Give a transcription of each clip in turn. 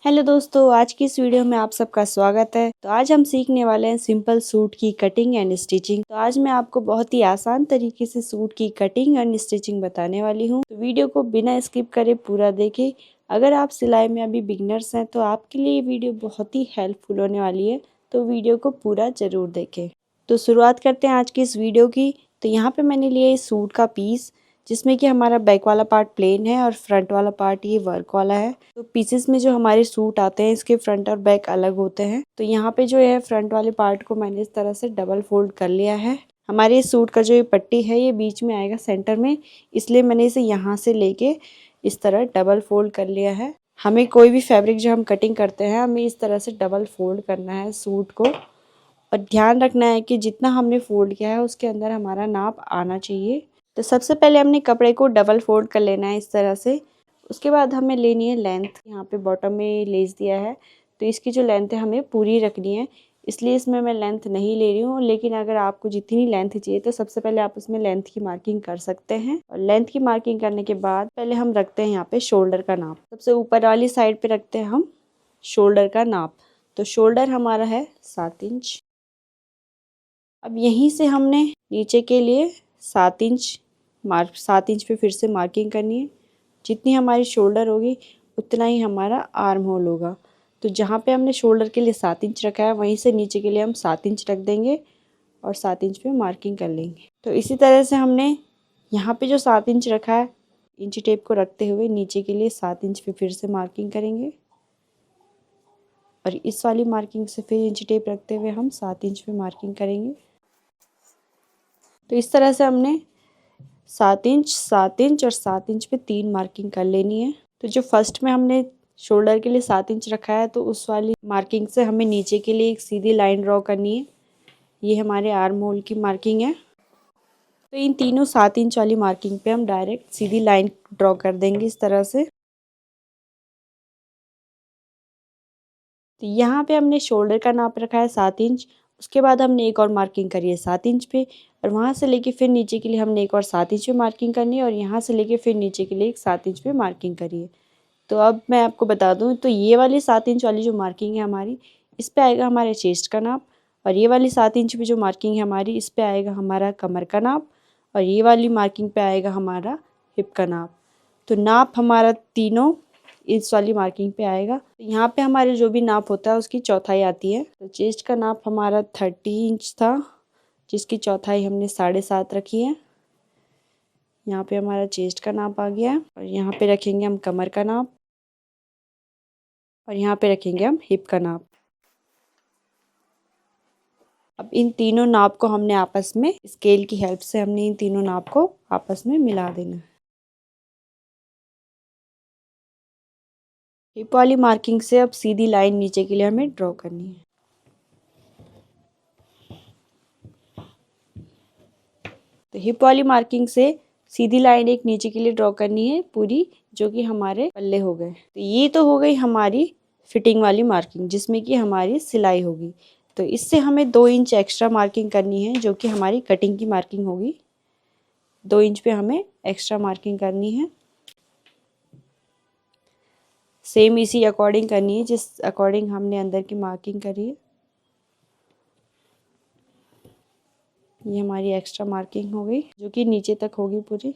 Hello दोस्तों, आज की इस वीडियो में आप सबका स्वागत है। तो आज हम सीखने वाले हैं सिंपल सूट की कटिंग एंड स्टिचिंग। तो आज मैं आपको बहुत ही आसान तरीके से सूट की कटिंग एंड स्टिचिंग बताने वाली हूँ। तो वीडियो को बिना स्किप करे पूरा देखें। अगर आप सिलाई में अभी बिगनर्स हैं तो आपके लिए ये वीडियो बहुत ही हेल्पफुल होने वाली है, तो वीडियो को पूरा जरूर देखें। तो शुरुआत करते हैं आज की इस वीडियो की। तो यहाँ पे मैंने लिया इस सूट का पीस, जिसमें कि हमारा बैक वाला पार्ट प्लेन है और फ्रंट वाला पार्ट ये वर्क वाला है। तो पीसेस में जो हमारे सूट आते हैं इसके फ्रंट और बैक अलग होते हैं। तो यहाँ पे जो है फ्रंट वाले पार्ट को मैंने इस तरह से डबल फोल्ड कर लिया है। हमारे इस सूट का जो ये पट्टी है ये बीच में आएगा सेंटर में, इसलिए मैंने इसे यहाँ से लेके इस तरह डबल फोल्ड कर लिया है। हमें कोई भी फैब्रिक जो हम कटिंग करते हैं हमें इस तरह से डबल फोल्ड करना है सूट को, और ध्यान रखना है कि जितना हमने फोल्ड किया है उसके अंदर हमारा नाप आना चाहिए। तो सबसे पहले हमने कपड़े को डबल फोल्ड कर लेना है इस तरह से। उसके बाद हमें लेनी है लेंथ। यहाँ पे बॉटम में लेस दिया है तो इसकी जो लेंथ है हमें पूरी रखनी है, इसलिए इसमें मैं लेंथ नहीं ले रही हूँ। लेकिन अगर आपको जितनी लेंथ चाहिए तो सबसे पहले आप उसमें लेंथ की मार्किंग कर सकते हैं। और लेंथ की मार्किंग करने के बाद पहले हम रखते हैं यहाँ पे शोल्डर का नाप। सबसे ऊपर वाली साइड पे रखते हैं हम शोल्डर का नाप। तो शोल्डर हमारा है 7 इंच। अब यहीं से हमने नीचे के लिए 7 इंच पे फिर से मार्किंग करनी है। जितनी हमारी शोल्डर होगी उतना ही हमारा आर्म होल होगा। तो जहाँ पे हमने शोल्डर के लिए 7 इंच रखा है वहीं से नीचे के लिए हम 7 इंच रख देंगे और 7 इंच पे मार्किंग कर लेंगे। तो इसी तरह से हमने यहाँ पे जो 7 इंच रखा है इंची टेप को रखते हुए नीचे के लिए 7 इंच पे फिर से मार्किंग करेंगे, और इस वाली मार्किंग से फिर इंची टेप रखते हुए हम 7 इंच पे मार्किंग करेंगे। तो इस तरह से हमने 7 इंच, 7 इंच और 7 इंच पे 3 मार्किंग कर लेनी है। तो जो फर्स्ट में हमने शोल्डर के लिए 7 इंच रखा है तो उस वाली मार्किंग से हमें नीचे के लिए एक सीधी लाइन ड्रॉ करनी है। ये हमारे आर्म होल की मार्किंग है। तो इन तीनों 7 इंच वाली मार्किंग पे हम डायरेक्ट सीधी लाइन ड्रॉ कर देंगे इस तरह से। तो यहाँ पे हमने शोल्डर का नाप रखा है 7 इंच। उसके बाद हमने एक और मार्किंग करी है 7 इंच पे, और वहाँ से लेके फिर नीचे के लिए हमने एक और 7 इंच पे मार्किंग करनी है, और यहाँ से लेके फिर नीचे के लिए एक 7 इंच पे मार्किंग करी है। तो अब मैं आपको बता दूँ तो ये वाली 7 इंच वाली जो मार्किंग है हमारी, इस पे आएगा हमारे चेस्ट का नाप। और ये वाली 7 इंच पे जो मार्किंग है हमारी, इस पे आएगा हमारा कमर का नाप। और ये वाली मार्किंग पे आएगा हमारा हिप का नाप। तो नाप हमारा तीनों इस वाली मार्किंग पे आएगा। तो यहाँ पे हमारे जो भी नाप होता है उसकी चौथाई आती है। तो चेस्ट का नाप हमारा 30 इंच था, जिसकी चौथाई हमने 7.5 रखी है। यहाँ पे हमारा चेस्ट का नाप आ गया है, और यहाँ पे रखेंगे हम कमर का नाप, और यहाँ पे रखेंगे हम हिप का नाप। अब इन तीनों नाप को हमने आपस में स्केल की हेल्प से हमने इन तीनों नाप को आपस में मिला देना है। हिप वाली मार्किंग से अब सीधी लाइन नीचे के लिए हमें ड्रॉ करनी है। तो हिप वाली मार्किंग से सीधी लाइन एक नीचे के लिए ड्रॉ करनी है पूरी, जो कि हमारे पल्ले हो गए। तो ये तो हो गई हमारी फिटिंग वाली मार्किंग, जिसमें कि हमारी सिलाई होगी। तो इससे हमें 2 इंच एक्स्ट्रा मार्किंग करनी है, जो कि हमारी कटिंग की मार्किंग होगी। 2 इंच पे हमें एक्स्ट्रा मार्किंग करनी है। सेम इसी अकॉर्डिंग करनी है जिस अकॉर्डिंग हमने अंदर की मार्किंग करी है। ये हमारी एक्स्ट्रा मार्किंग हो गई, जो कि नीचे तक होगी पूरी।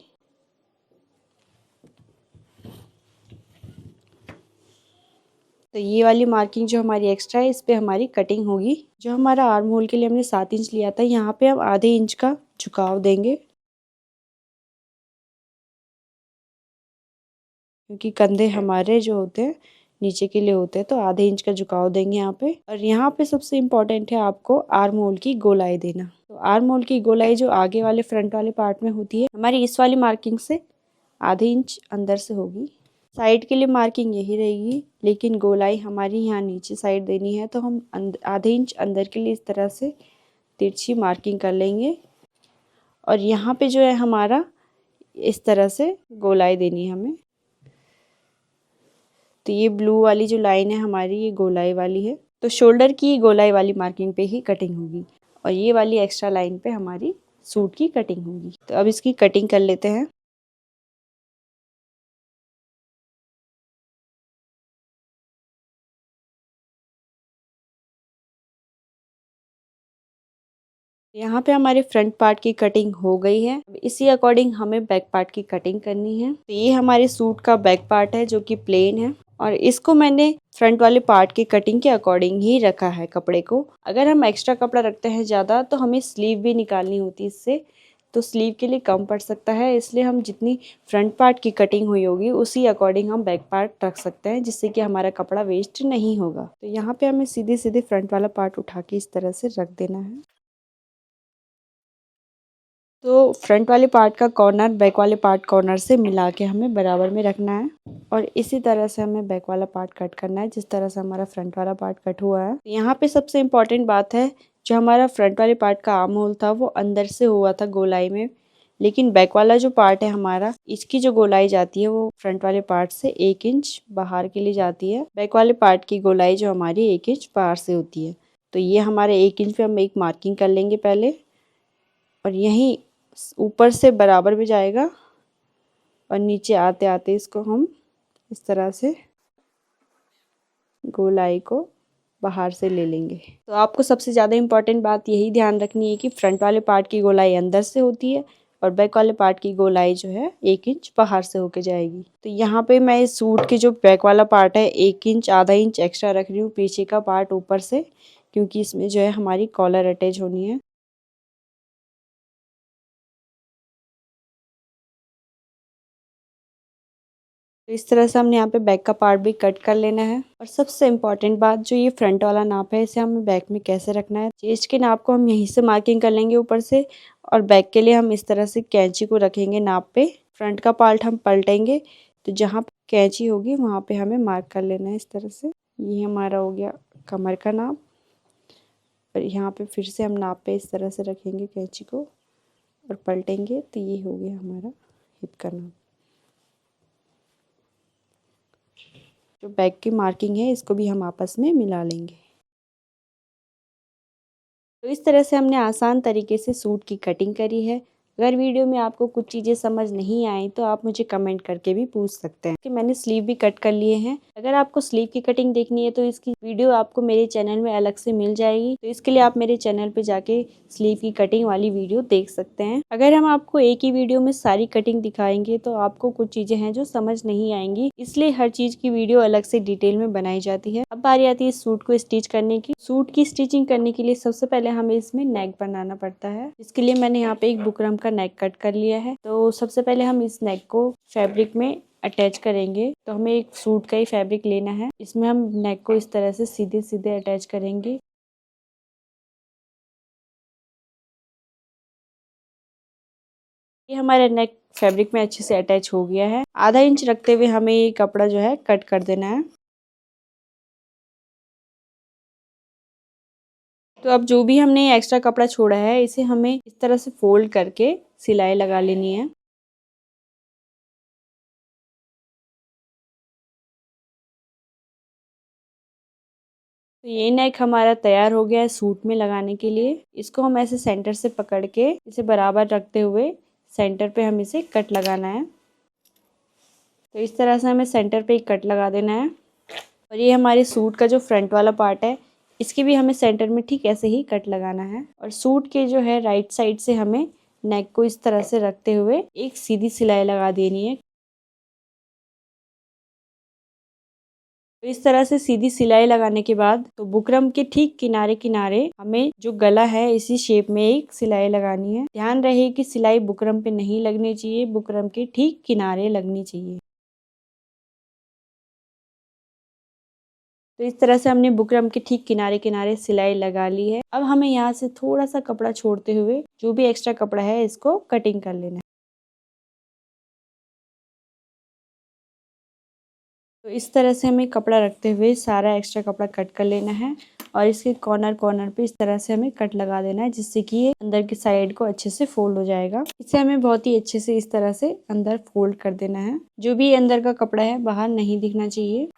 तो ये वाली मार्किंग जो हमारी एक्स्ट्रा है इस पे हमारी कटिंग होगी। जो हमारा आर्म होल के लिए हमने 7 इंच लिया था, यहाँ पे हम आधे इंच का झुकाव देंगे, क्योंकि कंधे हमारे जो होते हैं नीचे के लिए होते हैं। तो आधे इंच का झुकाव देंगे यहाँ पे। और यहाँ पे सबसे इम्पोर्टेंट है आपको आर्म होल की गोलाई देना। तो आर्म होल की गोलाई जो आगे वाले फ्रंट वाले पार्ट में होती है हमारी, इस वाली मार्किंग से आधे इंच अंदर से होगी। साइड के लिए मार्किंग यही रहेगी, लेकिन गोलाई हमारी यहाँ नीचे साइड देनी है। तो हम आधे इंच अंदर के लिए इस तरह से तिरछी मार्किंग कर लेंगे, और यहाँ पे जो है हमारा इस तरह से गोलाई देनी है हमें। तो ये ब्लू वाली जो लाइन है हमारी, ये गोलाई वाली है। तो शोल्डर की गोलाई वाली मार्किंग पे ही कटिंग होगी, और ये वाली एक्स्ट्रा लाइन पे हमारी सूट की कटिंग होगी। तो अब इसकी कटिंग कर लेते हैं। यहाँ पे हमारे फ्रंट पार्ट की कटिंग हो गई है। अब इसी अकॉर्डिंग हमें बैक पार्ट की कटिंग करनी है। तो ये हमारे सूट का बैक पार्ट है जो कि प्लेन है और इसको मैंने फ्रंट वाले पार्ट की कटिंग के अकॉर्डिंग ही रखा है कपड़े को। अगर हम एक्स्ट्रा कपड़ा रखते हैं ज़्यादा तो हमें स्लीव भी निकालनी होती है इससे, तो स्लीव के लिए कम पड़ सकता है, इसलिए हम जितनी फ्रंट पार्ट की कटिंग हुई होगी उसी अकॉर्डिंग हम बैक पार्ट रख सकते हैं, जिससे कि हमारा कपड़ा वेस्ट नहीं होगा। तो यहाँ पे हमें सीधे सीधे फ्रंट वाला पार्ट उठा के इस तरह से रख देना है। तो फ्रंट वाले पार्ट का कॉर्नर बैक वाले पार्ट कॉर्नर से मिला के हमें बराबर में रखना है और इसी तरह से हमें बैक वाला पार्ट कट करना है जिस तरह से हमारा फ्रंट वाला पार्ट कट हुआ है। यहाँ पे सबसे इम्पोर्टेंट बात है, जो हमारा फ्रंट वाले पार्ट का आर्म होल था वो अंदर से हुआ था गोलाई में, लेकिन बैक वाला जो पार्ट है हमारा, इसकी जो गोलाई जाती है वो फ्रंट वाले पार्ट से 1 इंच बाहर के लिए जाती है। बैक वाले पार्ट की गोलाई जो हमारी 1 इंच बाहर से होती है। तो ये हमारे 1 इंच पे हम एक मार्किंग कर लेंगे पहले और यहीं ऊपर से बराबर में जाएगा और नीचे आते आते इसको हम इस तरह से गोलाई को बाहर से ले लेंगे। तो आपको सबसे ज़्यादा इम्पोर्टेंट बात यही ध्यान रखनी है कि फ्रंट वाले पार्ट की गोलाई अंदर से होती है और बैक वाले पार्ट की गोलाई जो है 1 इंच बाहर से होके जाएगी। तो यहाँ पे मैं इस सूट के जो बैक वाला पार्ट है 1 इंच आधा इंच एक्स्ट्रा रख रही हूँ पीछे का पार्ट ऊपर से, क्योंकि इसमें जो है हमारी कॉलर अटैच होनी है। तो इस तरह से हमने यहाँ पे बैक का पार्ट भी कट कर लेना है। और सबसे इम्पॉर्टेंट बात, जो ये फ्रंट वाला नाप है इसे हमें बैक में कैसे रखना है। चेस्ट के नाप को हम यहीं से मार्किंग कर लेंगे ऊपर से और बैक के लिए हम इस तरह से कैंची को रखेंगे नाप पे। फ्रंट का पार्ट हम पलटेंगे तो जहाँ कैंची होगी वहाँ पे हमें मार्क कर लेना है इस तरह से। ये हमारा हो गया कमर का नाप और यहाँ पे फिर से हम नाप पे इस तरह से रखेंगे कैंची को और पलटेंगे तो ये हो गया हमारा हिप का नाप। जो बैक की मार्किंग है इसको भी हम आपस में मिला लेंगे। तो इस तरह से हमने आसान तरीके से सूट की कटिंग करी है। अगर वीडियो में आपको कुछ चीज़ें समझ नहीं आई तो आप मुझे कमेंट करके भी पूछ सकते हैं कि मैंने स्लीव भी कट कर लिए हैं। अगर आपको स्लीव की कटिंग देखनी है तो इसकी वीडियो आपको मेरे चैनल में अलग से मिल जाएगी, तो इसके लिए आप मेरे चैनल पे जाके स्लीव की कटिंग वाली वीडियो देख सकते हैं। अगर हम आपको एक ही वीडियो में सारी कटिंग दिखाएंगे तो आपको कुछ चीज़ें हैं जो समझ नहीं आएंगी, इसलिए हर चीज़ की वीडियो अलग से डिटेल में बनाई जाती है। अब बारी आती है इस सूट को स्टिच करने की। सूट की स्टिचिंग करने के लिए सबसे पहले हमें इसमें नेक बनाना पड़ता है। इसके लिए मैंने यहाँ पे एक बुकरम का नेक कट कर लिया है। तो सबसे पहले हम इस नेक को फैब्रिक में अटैच करेंगे। तो हमें एक सूट का ही फैब्रिक लेना है, इसमें हम नेक को इस तरह से सीधे सीधे अटैच करेंगे। ये हमारा नेक फैब्रिक में अच्छे से अटैच हो गया है। आधा इंच रखते हुए हमें ये कपड़ा जो है कट कर देना है। तो अब जो भी हमने एक्स्ट्रा कपड़ा छोड़ा है इसे हमें इस तरह से फोल्ड करके सिलाई लगा लेनी है। तो ये नेक हमारा तैयार हो गया है सूट में लगाने के लिए। इसको हम ऐसे सेंटर से पकड़ के इसे बराबर रखते हुए सेंटर पे हम इसे कट लगाना है। तो इस तरह से हमें सेंटर पे एक कट लगा देना है। और ये हमारे सूट का जो फ्रंट वाला पार्ट है इसके भी हमें सेंटर में ठीक ऐसे ही कट लगाना है। और सूट के जो है राइट साइड से हमें नेक को इस तरह से रखते हुए एक सीधी सिलाई लगा देनी है। तो इस तरह से सीधी सिलाई लगाने के बाद तो बुकरम के ठीक किनारे किनारे हमें जो गला है इसी शेप में एक सिलाई लगानी है। ध्यान रहे कि सिलाई बुकरम पे नहीं लगनी चाहिए, बुकरम के ठीक किनारे लगनी चाहिए। तो इस तरह से हमने बुकरम के ठीक किनारे किनारे सिलाई लगा ली है। अब हमें यहाँ से थोड़ा सा कपड़ा छोड़ते हुए जो भी एक्स्ट्रा कपड़ा है इसको कटिंग कर लेना है। तो इस तरह से हमें कपड़ा रखते हुए सारा एक्स्ट्रा कपड़ा कट कर लेना है और इसके कॉर्नर कॉर्नर पे इस तरह से हमें कट लगा देना है, जिससे कि ये अंदर की साइड को अच्छे से फोल्ड हो जाएगा। इसे हमें बहुत ही अच्छे से इस तरह से अंदर फोल्ड कर देना है। जो भी अंदर का कपड़ा है बाहर नहीं दिखना चाहिए।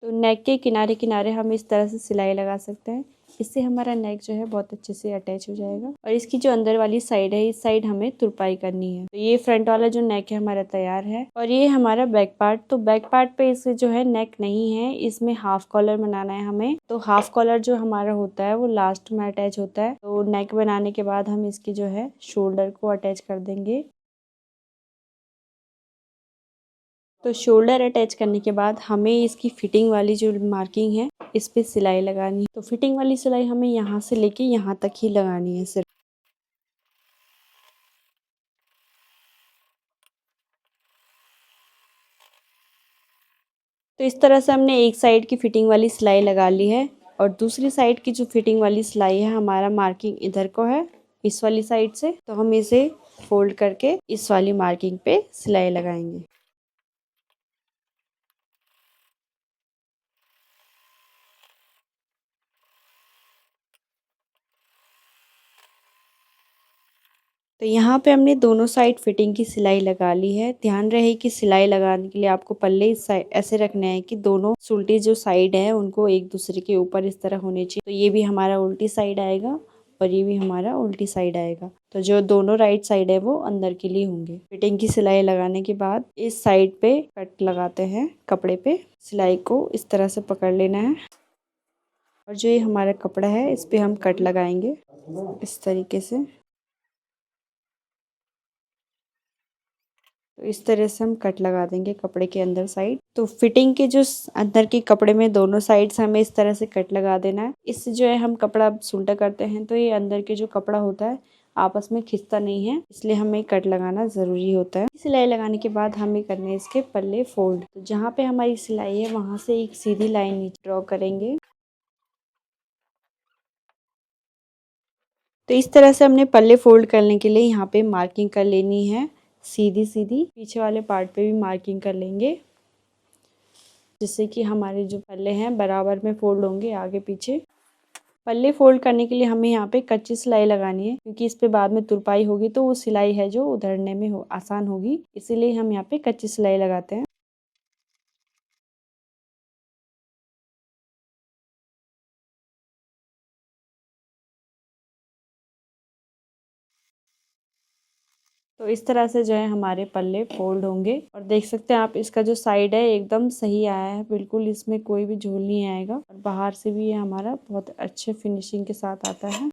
तो नेक के किनारे किनारे हम इस तरह से सिलाई लगा सकते हैं। इससे हमारा नेक जो है बहुत अच्छे से अटैच हो जाएगा। और इसकी जो अंदर वाली साइड है, इस साइड हमें तुरपाई करनी है। तो ये फ्रंट वाला जो नेक है हमारा तैयार है। और ये हमारा बैक पार्ट, तो बैक पार्ट पे इसे जो है नेक नहीं है, इसमें हाफ कॉलर बनाना है हमें। तो हाफ कॉलर जो हमारा होता है वो लास्ट में अटैच होता है। तो नेक बनाने के बाद हम इसकी जो है शोल्डर को अटैच कर देंगे। तो शोल्डर अटैच करने के बाद हमें इसकी फिटिंग वाली जो मार्किंग है इस पे सिलाई लगानी है। तो फिटिंग वाली सिलाई हमें यहाँ से लेके यहाँ तक ही लगानी है सिर्फ। तो इस तरह से हमने एक साइड की फिटिंग वाली सिलाई लगा ली है। और दूसरी साइड की जो फिटिंग वाली सिलाई है, हमारा मार्किंग इधर को है इस वाली साइड से, तो हम इसे फोल्ड करके इस वाली मार्किंग पे सिलाई लगाएंगे। तो यहाँ पे हमने दोनों साइड फिटिंग की सिलाई लगा ली है। ध्यान रहे कि सिलाई लगाने के लिए आपको पल्ले इस साइड ऐसे रखने हैं कि दोनों उल्टी जो साइड है उनको एक दूसरे के ऊपर इस तरह होने चाहिए। तो ये भी हमारा उल्टी साइड आएगा और ये भी हमारा उल्टी साइड आएगा। तो जो दोनों राइट साइड है वो अंदर के लिए होंगे। फिटिंग की सिलाई लगाने के बाद इस साइड पे कट लगाते हैं कपड़े पे। सिलाई को इस तरह से पकड़ लेना है और जो ये हमारा कपड़ा है इस पे हम कट लगाएंगे इस तरीके से। तो इस तरह से हम कट लगा देंगे कपड़े के अंदर साइड। तो फिटिंग के जो अंदर के कपड़े में दोनों साइड से हमें इस तरह से कट लगा देना है। इससे जो है हम कपड़ा उल्टा करते हैं तो ये अंदर के जो कपड़ा होता है आपस में खिंचता नहीं है, इसलिए हमें कट लगाना जरूरी होता है। सिलाई लगाने के बाद हमें करने हैं इसके पल्ले फोल्ड। तो जहाँ पे हमारी सिलाई है वहाँ से एक सीधी लाइन नीचे ड्रॉ करेंगे। तो इस तरह से हमने पल्ले फोल्ड करने के लिए यहाँ पे मार्किंग कर लेनी है सीधी सीधी। पीछे वाले पार्ट पे भी मार्किंग कर लेंगे जिससे कि हमारे जो पल्ले हैं बराबर में फोल्ड होंगे आगे पीछे। पल्ले फोल्ड करने के लिए हमें यहाँ पे कच्ची सिलाई लगानी है क्योंकि इस पे बाद में तुरपाई होगी तो वो सिलाई है जो उधरने में आसान होगी, इसीलिए हम यहाँ पे कच्ची सिलाई लगाते हैं। तो इस तरह से जो है हमारे पल्ले फोल्ड होंगे और देख सकते हैं आप इसका जो साइड है एकदम सही आया है, बिल्कुल इसमें कोई भी झोल नहीं आएगा और बाहर से भी ये हमारा बहुत अच्छे फिनिशिंग के साथ आता है।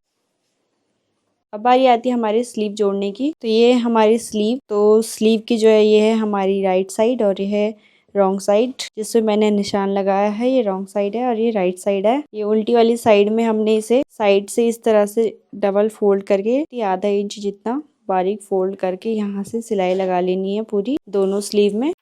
अब बारी आती है हमारी स्लीव जोड़ने की। तो ये हमारी स्लीव, तो स्लीव की जो है ये है हमारी राइट साइड और ये है रॉन्ग साइड। जिसमें मैंने निशान लगाया है ये रॉन्ग साइड है और ये राइट साइड है। ये उल्टी वाली साइड में हमने इसे साइड से इस तरह से डबल फोल्ड करके आधा इंच जितना बारीक फोल्ड करके यहाँ से सिलाई लगा लेनी है पूरी दोनों स्लीव में।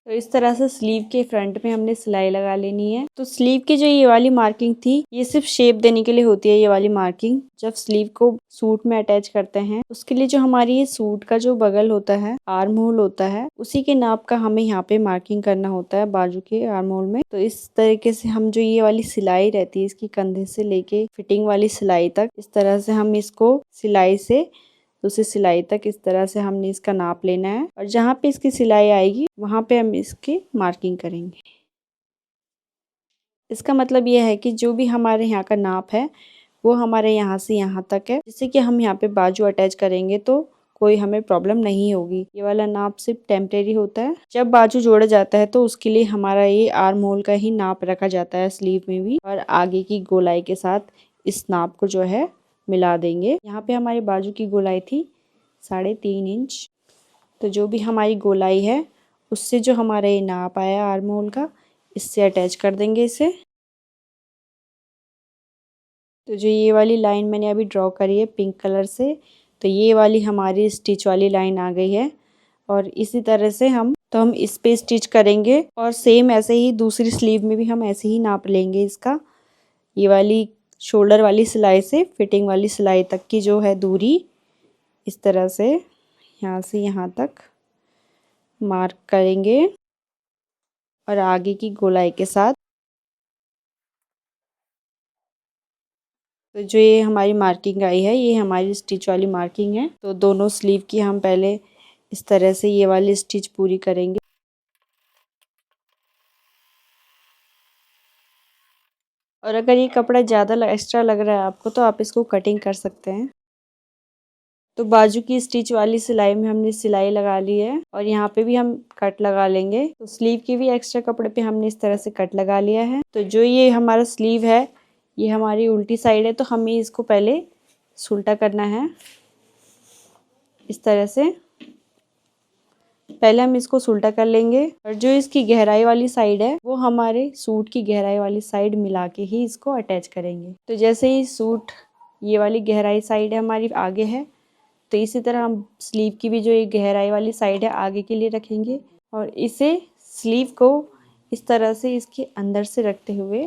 तो इस तरह से स्लीव के फ्रंट में हमने सिलाई लगा लेनी है। तो स्लीव की जो ये वाली मार्किंग थी ये सिर्फ शेप देने के लिए होती है। ये वाली मार्किंग जब स्लीव को सूट में अटैच करते हैं उसके लिए जो हमारी ये सूट का जो बगल होता है, आर्म होल होता है, उसी के नाप का हमें यहाँ पे मार्किंग करना होता है बाजू के आर्म होल में। तो इस तरीके से हम जो ये वाली सिलाई रहती है इसकी कंधे से लेके फिटिंग वाली सिलाई तक, इस तरह से हम इसको सिलाई से दूसरी सिलाई तक इस तरह से हमने इसका नाप लेना है और जहाँ पे इसकी सिलाई आएगी वहाँ पे हम इसकी मार्किंग करेंगे। इसका मतलब यह है कि जो भी हमारे यहाँ का नाप है वो हमारे यहाँ से यहाँ तक है, जिससे कि हम यहाँ पे बाजू अटैच करेंगे तो कोई हमें प्रॉब्लम नहीं होगी। ये वाला नाप सिर्फ टेम्परेरी होता है, जब बाजू जोड़ा जाता है तो उसके लिए हमारा ये आर्म होल का ही नाप रखा जाता है स्लीव में भी, और आगे की गोलाई के साथ इस नाप को जो है मिला देंगे। यहाँ पे हमारी बाजू की गोलाई थी 3.5 इंच, तो जो भी हमारी गोलाई है उससे जो हमारा ये नाप आया आर्म होल का, इससे अटैच कर देंगे इसे। तो जो ये वाली लाइन मैंने अभी ड्रॉ करी है पिंक कलर से, तो ये वाली हमारी स्टिच वाली लाइन आ गई है और इसी तरह से हम इस पे स्टिच करेंगे और सेम ऐसे ही दूसरी स्लीव में भी हम ऐसे ही नाप लेंगे इसका। ये वाली शोल्डर वाली सिलाई से फिटिंग वाली सिलाई तक की जो है दूरी इस तरह से यहाँ से यहाँ तक मार्क करेंगे और आगे की गोलाई के साथ। तो जो ये हमारी मार्किंग आई है ये हमारी स्टिच वाली मार्किंग है। तो दोनों स्लीव की हम पहले इस तरह से ये वाली स्टिच पूरी करेंगे। और अगर ये कपड़ा ज़्यादा एक्स्ट्रा लग रहा है आपको तो आप इसको कटिंग कर सकते हैं। तो बाजू की स्टिच वाली सिलाई में हमने सिलाई लगा ली है और यहाँ पे भी हम कट लगा लेंगे। तो स्लीव के भी एक्स्ट्रा कपड़े पे हमने इस तरह से कट लगा लिया है। तो जो ये हमारा स्लीव है ये हमारी उल्टी साइड है, तो हमें इसको पहले उल्टा करना है। इस तरह से पहले हम इसको उल्टा कर लेंगे और जो इसकी गहराई वाली साइड है वो हमारे सूट की गहराई वाली साइड मिला के ही इसको अटैच करेंगे। तो जैसे ही सूट ये वाली गहराई साइड है हमारी आगे है, तो इसी तरह हम स्लीव की भी जो ये गहराई वाली साइड है आगे के लिए रखेंगे और इसे स्लीव को इस तरह से इसके अंदर से रखते हुए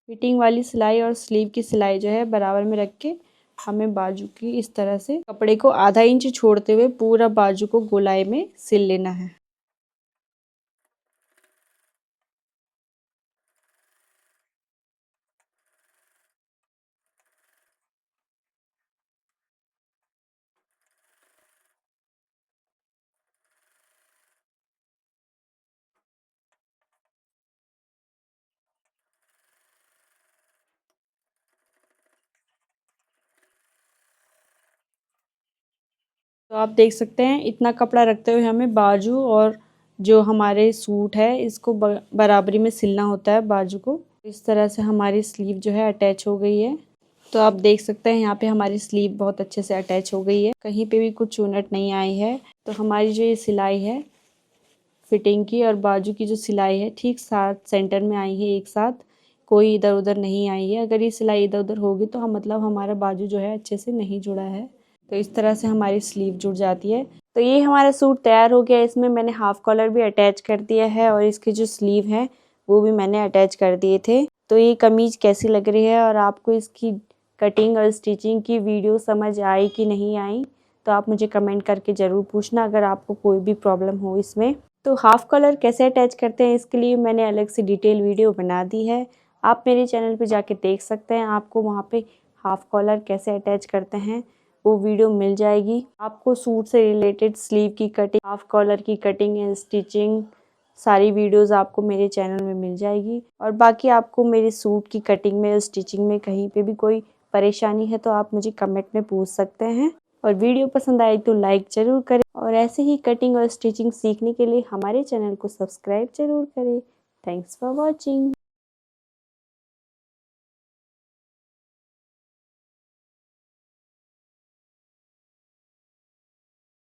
फिटिंग वाली सिलाई और स्लीव की सिलाई जो है बराबर में रख के हमें बाजू की इस तरह से कपड़े को आधा इंच छोड़ते हुए पूरा बाजू को गोलाई में सिल लेना है। तो आप देख सकते हैं इतना कपड़ा रखते हुए हमें बाजू और जो हमारे सूट है इसको बराबरी में सिलना होता है बाजू को। इस तरह से हमारी स्लीव जो है अटैच हो गई है। तो आप देख सकते हैं यहाँ पे हमारी स्लीव बहुत अच्छे से अटैच हो गई है, कहीं पे भी कुछ चूनट नहीं आई है। तो हमारी जो ये सिलाई है फिटिंग की और बाजू की जो सिलाई है ठीक साथ सेंटर में आई है, एक साथ कोई इधर उधर नहीं आई है। अगर ये सिलाई इधर उधर होगी तो हम मतलब हमारा बाजू जो है अच्छे से नहीं जुड़ा है। तो इस तरह से हमारी स्लीव जुड़ जाती है। तो ये हमारा सूट तैयार हो गया। इसमें मैंने हाफ कॉलर भी अटैच कर दिया है और इसकी जो स्लीव है वो भी मैंने अटैच कर दिए थे। तो ये कमीज कैसी लग रही है और आपको इसकी कटिंग और स्टिचिंग की वीडियो समझ आई कि नहीं आई, तो आप मुझे कमेंट करके ज़रूर पूछना अगर आपको कोई भी प्रॉब्लम हो इसमें। तो हाफ कॉलर कैसे अटैच करते हैं इसके लिए मैंने अलग से डिटेल वीडियो बना दी है, आप मेरे चैनल पे जाके देख सकते हैं। आपको वहाँ पे हाफ कॉलर कैसे अटैच करते हैं वो वीडियो मिल जाएगी। आपको सूट से रिलेटेड स्लीव की कटिंग, हाफ कॉलर की कटिंग एंड स्टिचिंग सारी वीडियोस आपको मेरे चैनल में मिल जाएगी। और बाकी आपको मेरे सूट की कटिंग में स्टिचिंग में कहीं पे भी कोई परेशानी है तो आप मुझे कमेंट में पूछ सकते हैं। और वीडियो पसंद आए तो लाइक ज़रूर करें और ऐसे ही कटिंग और स्टिचिंग सीखने के लिए हमारे चैनल को सब्सक्राइब ज़रूर करें। Thanks for watching.